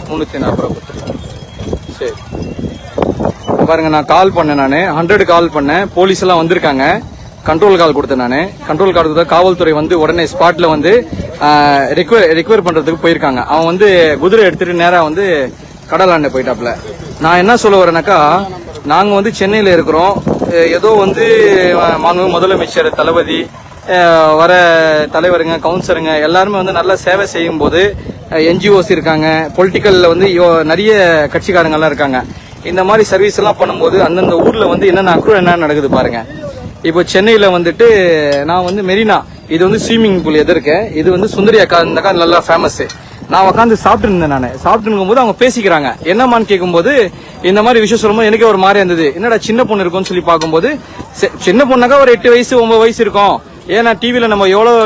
340 சரி பாருங்க. நான் கால் பண்ணேன், நான் 100 கால் பண்ணேன். போலீஸ் எல்லாம் வந்திருக்காங்க. கண்ட்ரோல் கால் கொடுத்தேன். நான் கண்ட்ரோல் கால் கொடுத்தா காவல்துறை வந்து உடனே ஸ்பாட்ல வந்து ரெக்வயர் பண்றதுக்கு போயிருக்காங்க. அவன் வந்து குதிரை எடுத்துட்டு நேரா வந்து கடலாண்ட போயிட்டாப்ல. நான் என்ன சொல்ல வரேனாக்கா, நாங்க வந்து சென்னையில இருக்கிறோம். ஏதோ வந்து மாண்புமிகு முதலமைச்சர் தளபதி வர தலைவருங்க, கவுன்சிலருங்க எல்லாருமே வந்து நல்லா சேவை செய்யும் போது என்ஜிஓஸ் இருக்காங்க, பொலிட்டிக்கல்ல வந்து நிறைய கட்சிக்காரங்க எல்லாம் இருக்காங்க. இந்த மாதிரி சர்வீஸ் எல்லாம் பண்ணும்போது அந்தந்த ஊர்ல வந்து என்ன நடக்குது பாருங்க. இப்போ சென்னையில வந்துட்டு நான் வந்து மெரினா, இது வந்து ஸ்விம்மிங் பூல் எதிர்க்க, இது வந்து சுந்தரி அக்கா, இந்த அக்கா நல்லா ஃபேமஸ். நான் உட்காந்து சாப்பிட்டு இருந்தேன். நான் சாப்பிட்டு இருக்கும்போது அவங்க பேசிக்கிறாங்க. என்னமான்னு கேட்கும்போது இந்த மாதிரி விஷயம் சொல்லும்போது எனக்கே ஒரு மாதிரி இருந்தது. என்னடா சின்ன பொண்ணு இருக்கும்னு சொல்லி பார்க்கும்போது, சின்ன பொண்ணுக்கா ஒரு 8 வயசு 9 வயசு இருக்கும். ஏன்னா டிவில நம்ம எவ்வளவு